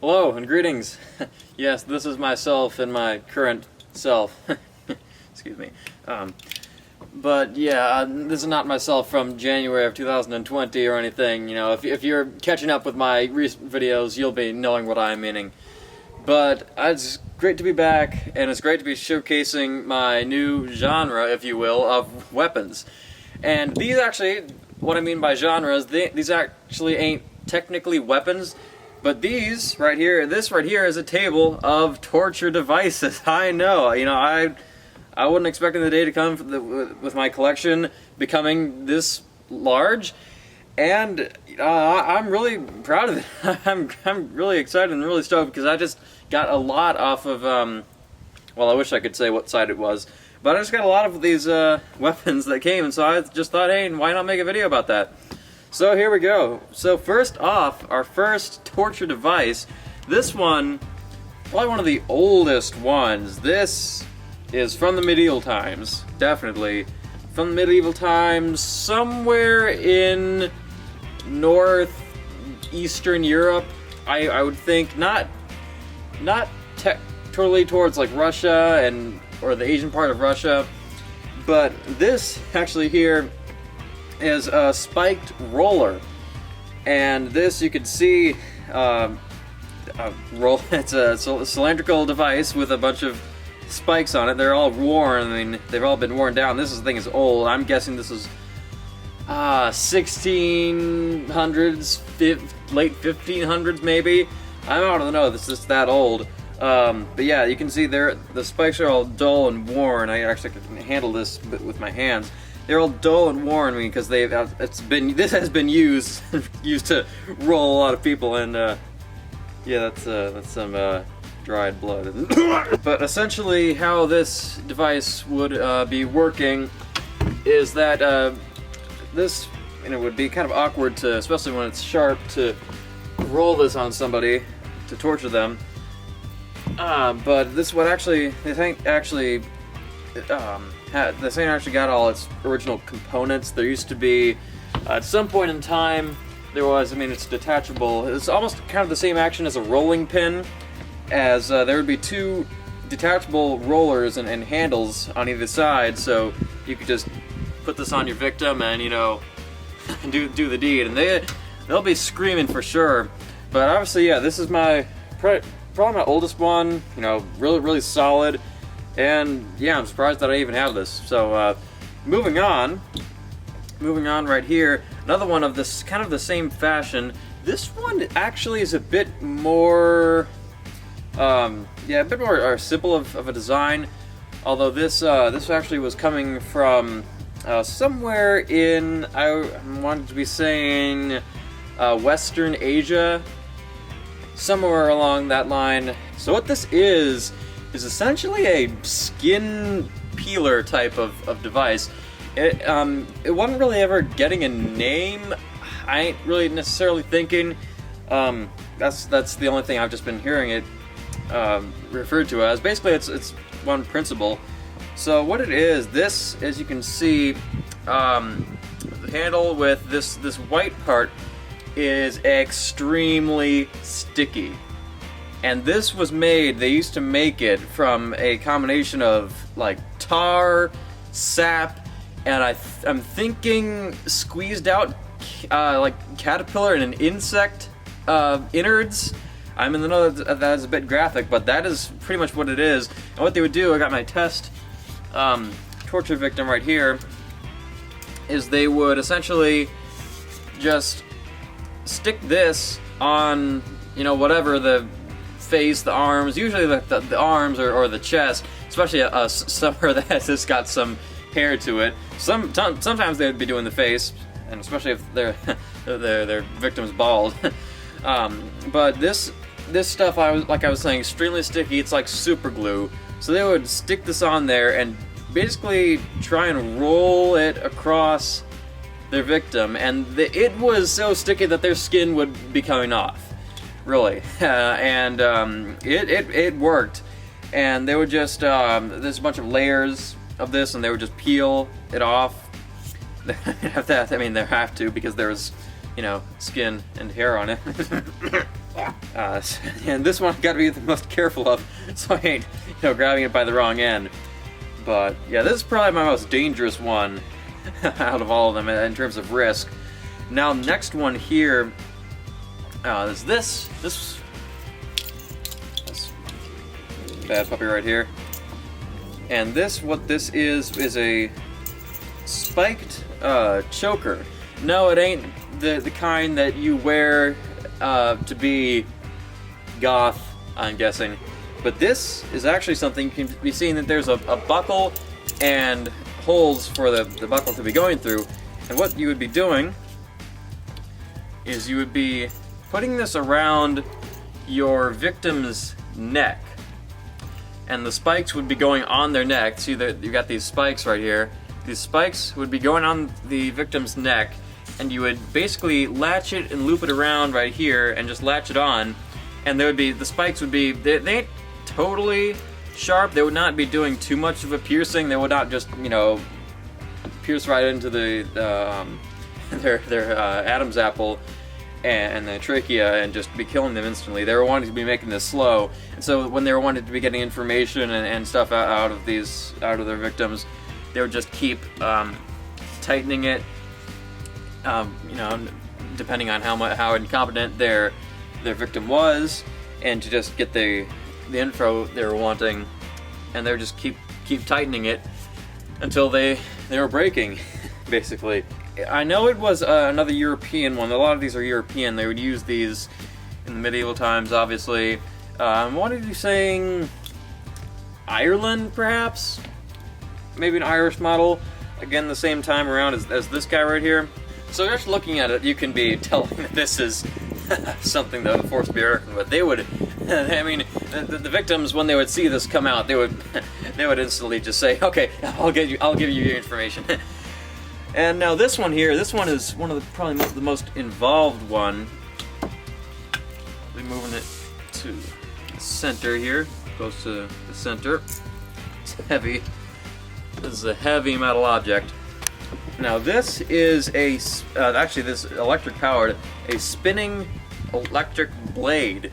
Hello and greetings. Yes, this is myself in my current self. Excuse me. But yeah, this is not myself from January of 2020 or anything. You know, if you're catching up with my recent videos, you'll be knowing what I'm meaning. But it's great to be back, and it's great to be showcasing my new genre, if you will, of weapons. And these actually, what I mean by genres, these actually ain't technically weapons. But these right here, this right here is a table of torture devices. I know, I wasn't expecting the day to come with my collection becoming this large, and I'm really proud of it. I'm really excited and really stoked because I just got a lot off of, well, I wish I could say what side it was, but I just got a lot of these weapons that came, and so I just thought, hey, why not make a video about that? So here we go. So first off, our first torture device. This one, probably one of the oldest ones. This is from the medieval times, definitely. From the medieval times, somewhere in northeastern Europe, I would think. Not totally towards like Russia or the Asian part of Russia, but this actually here is a spiked roller, and this you can see it's a cylindrical device with a bunch of spikes on it. They're all worn. I mean, they've all been worn down. This thing is old. I'm guessing this is 1600s, late 1500s maybe. I don't know. This is that old. But yeah, you can see the spikes are all dull and worn. I actually can handle this with my hands. They're all dull and worn because this has been used to roll a lot of people, and yeah, that's some dried blood. But essentially, how this device would be working is that this would be kind of awkward to, especially when it's sharp, to roll this on somebody to torture them. But this would actually, this thing actually got all its original components. There used to be, at some point in time, it's detachable. It's almost kind of the same action as a rolling pin, as there would be two detachable rollers and handles on either side, so you could just put this on your victim and, do the deed. And they'll be screaming for sure. But obviously, yeah, this is probably my oldest one, really, really solid. And yeah, I'm surprised that I even have this. So moving on right here, another one of this kind of the same fashion. This one actually is a bit more, a bit more simple of a design. Although this actually was coming from somewhere in, I wanted to be saying, Western Asia, somewhere along that line. So what this is essentially a skin peeler type of device. It wasn't really ever getting a name. I ain't really necessarily thinking. That's the only thing I've just been hearing it referred to as. Basically, it's one principle. So what it is, this, as you can see, the handle with this white part is extremely sticky. And this was made, they used to make it from a combination of like tar, sap, and I'm thinking squeezed out like caterpillar and an insect innards. I'm in the know that is a bit graphic, but that is pretty much what it is. And what they would do, I got my test torture victim right here, is they would essentially just stick this on, whatever the face, the arms, usually the arms or the chest, especially somewhere that has just got some hair to it. Sometimes they would be doing the face, and especially if their victim's bald. But this stuff, I was saying, extremely sticky. It's like super glue. So they would stick this on there and basically try and roll it across their victim, and it was so sticky that their skin would be coming off. Really, and it worked. And they would just there's a bunch of layers of this, and they would just peel it off. They have to, because there's skin and hair on it. And this one I got to be the most careful of, so I ain't, grabbing it by the wrong end. But yeah, this is probably my most dangerous one out of all of them in terms of risk. Now, next one here is this bad puppy right here. And what this is a spiked choker. No, it ain't the kind that you wear to be goth, I'm guessing. But this is actually something you can be seeing that there's a buckle and holes for the buckle to be going through. And what you would be doing is you would be putting this around your victim's neck. And the spikes would be going on their neck. See that you got these spikes right here. These spikes would be going on the victim's neck, and you would basically latch it and loop it around right here and just latch it on. And the spikes would be, they ain't totally sharp. They would not be doing too much of a piercing. They would not just, pierce right into their Adam's apple and the trachea and just be killing them instantly. They were wanting to be making this slow, and so when they were wanting to be getting information and stuff out of their victims, they would just keep tightening it, depending on how incompetent their victim was, and to just get the info they were wanting, and they would just keep tightening it until they were breaking, basically. I know it was another European one. A lot of these are European. They would use these in the medieval times, obviously. What are you saying? Ireland, perhaps? Maybe an Irish model. Again, the same time around as this guy right here. So just looking at it, you can be telling that this is something that would force to be American. But they would, the victims, when they would see this come out, they would instantly just say, "Okay, I'll give you your information." And now this one here, this one is one of probably the most involved one. I'll be moving it to the center here, close to the center. It's heavy. This is a heavy metal object. Now this is actually this electric powered, a spinning electric blade.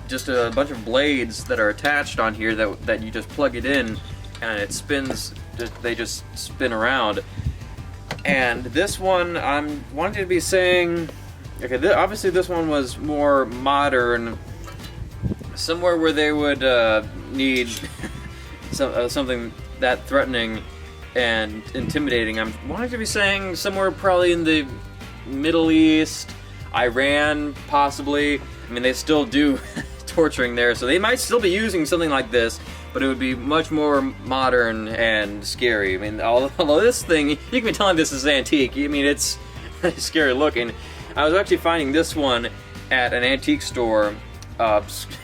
Just a bunch of blades that are attached on here that you just plug it in and it spins. They just spin around. And this one, I'm wanting to be saying, okay, obviously this one was more modern, somewhere where they would need something that threatening and intimidating. I'm wanting to be saying somewhere probably in the Middle East, Iran, possibly. I mean, they still do torturing there, so they might still be using something like this, but it would be much more modern and scary. I mean, although this thing, you can be telling this is antique. I mean, it's scary looking. I was actually finding this one at an antique store,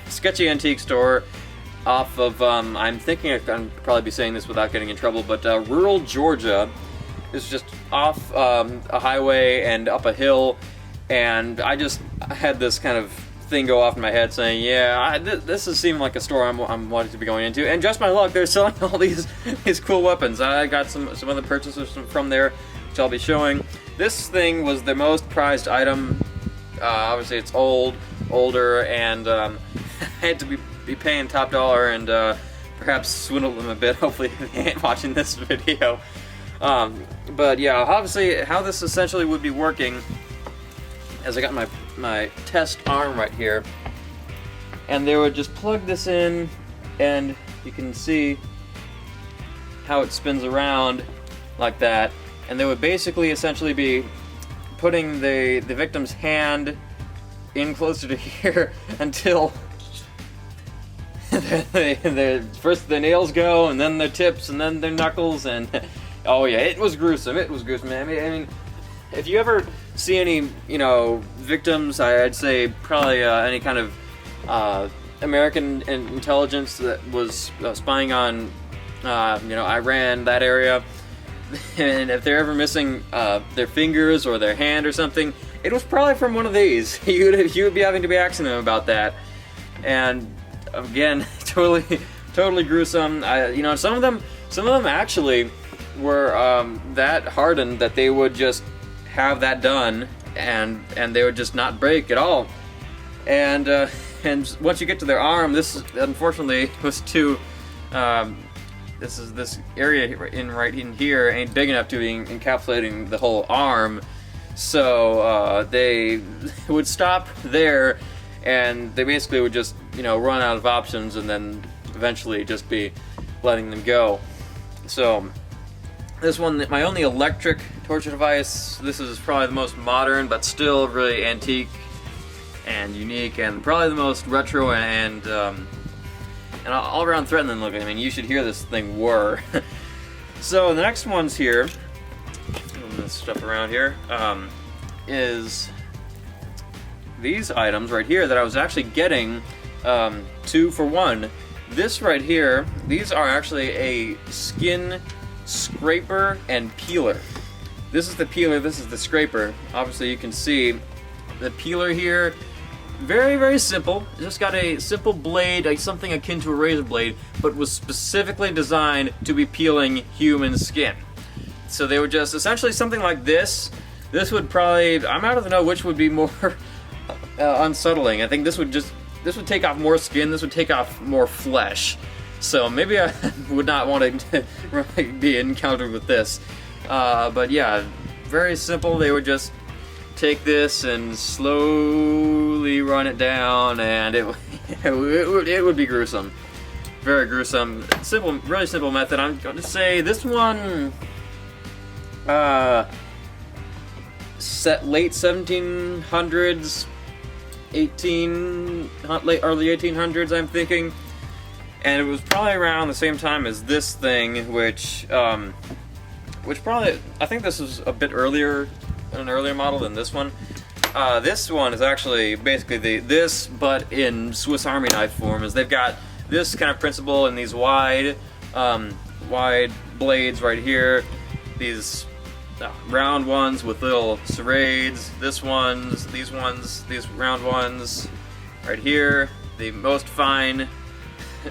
sketchy antique store, off of, I'm thinking I can probably be saying this without getting in trouble, but rural Georgia. Is just off a highway and up a hill, and I just had this kind of thing go off in my head saying, yeah, this is seeming like a store I'm wanting to be going into, and just my luck, they're selling all these cool weapons. I got some other purchases from there, which I'll be showing. This thing was the most prized item. Obviously it's older, and I had to be paying top dollar and perhaps swindle them a bit, hopefully if they ain't watching this video. But yeah, obviously how this essentially would be working, as I got my test arm right here, and they would just plug this in, and you can see how it spins around like that, and they would basically essentially be putting the victim's hand in closer to here until first the nails go, and then their tips, and then their knuckles, and oh yeah, it was gruesome. It was gruesome. I mean, if you ever see any, victims, I'd say probably any kind of American intelligence that was spying on, Iran, that area, and if they're ever missing their fingers or their hand or something, it was probably from one of these. You would be having to be asking them about that, and again, totally gruesome. Some of them actually were that hardened that they would just have that done, and they would just not break at all. And once you get to their arm, this unfortunately was too. This area right in here ain't big enough to be encapsulating the whole arm, so they would stop there, and they basically would just run out of options, and then eventually just be letting them go. So this one, my only electric torture device. This is probably the most modern, but still really antique and unique, and probably the most retro and all around threatening looking. I mean, you should hear this thing whir. So the next ones here, moving this stuff around here, is these items right here that I was actually getting 2 for 1. This right here, these are actually a skin scraper and peeler. This is the peeler, this is the scraper. Obviously you can see the peeler here. Very, very simple. Just got a simple blade, like something akin to a razor blade, but was specifically designed to be peeling human skin. So they would just, essentially something like this. This would probably, I'm out of the know which would be more unsettling. I think this would take off more skin, this would take off more flesh. So maybe I would not want to be encountered with this. But yeah, very simple. They would just take this and slowly run it down, and it would be gruesome. Very gruesome. Simple, really simple method. I'm going to say this one, late 1700s, early 1800s, I'm thinking. And it was probably around the same time as this thing, which probably, I think this was a bit earlier, an earlier model than this one. This one is actually basically this, but in Swiss Army knife form. Is they've got this kind of principle in these wide blades right here. These round ones with little serrades. These round ones right here. The most fine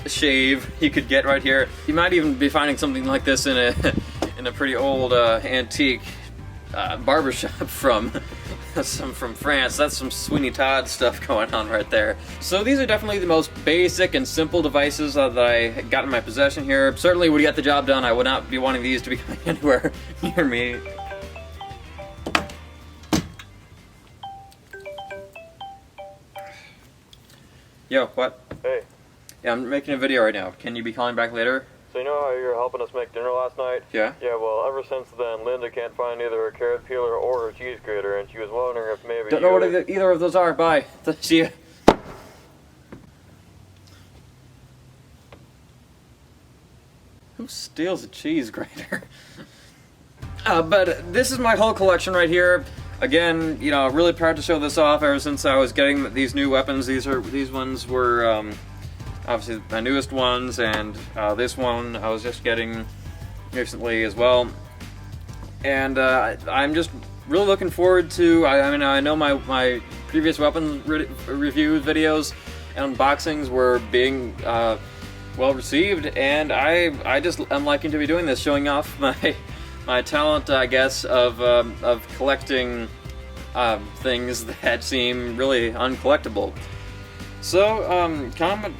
shave you could get right here. You might even be finding something like this in a pretty old antique barbershop from France. That's some Sweeney Todd stuff going on right there. So these are definitely the most basic and simple devices that I got in my possession here. Certainly would get the job done. I would not be wanting these to be coming anywhere near me. Yo, what? Hey. Yeah, I'm making a video right now. Can you be calling back later? So you know how you were helping us make dinner last night? Yeah? Yeah, well, ever since then, Linda can't find either her carrot peeler or her cheese grater, and she was wondering if maybe Don't know what either of those are. Bye. See ya. Who steals a cheese grater? But this is my whole collection right here. Again, really proud to show this off ever since I was getting these new weapons. These ones were obviously my newest ones, and this one I was just getting recently as well. And I'm just really looking forward to, I mean, I know my previous weapon review videos and unboxings were being well received, and I just am liking to be doing this, showing off my talent, I guess, of collecting things that seem really uncollectible. So comment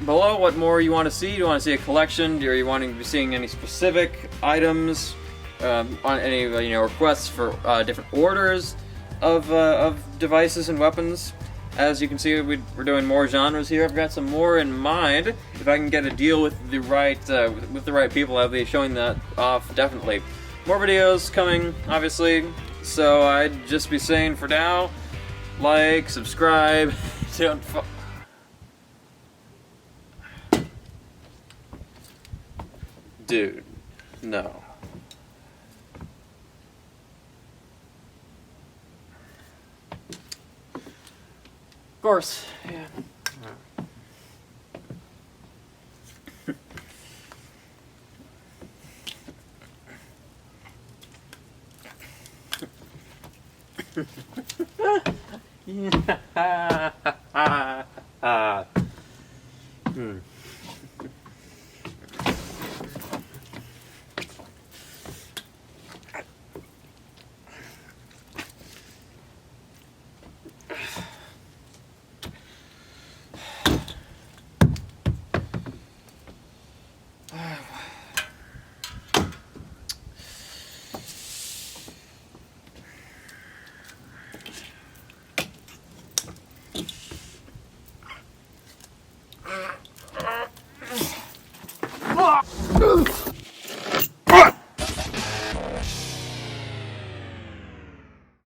below what more you want to see. Do you want to see a collection? Are you wanting to be seeing any specific items? On any requests for different orders of devices and weapons? As you can see, we're doing more genres here. I've got some more in mind. If I can get a deal with the right people, I'll be showing that off definitely. More videos coming, obviously. So I'd just be saying for now, like, subscribe, don't. Dude, no. Of course, yeah. Ugh.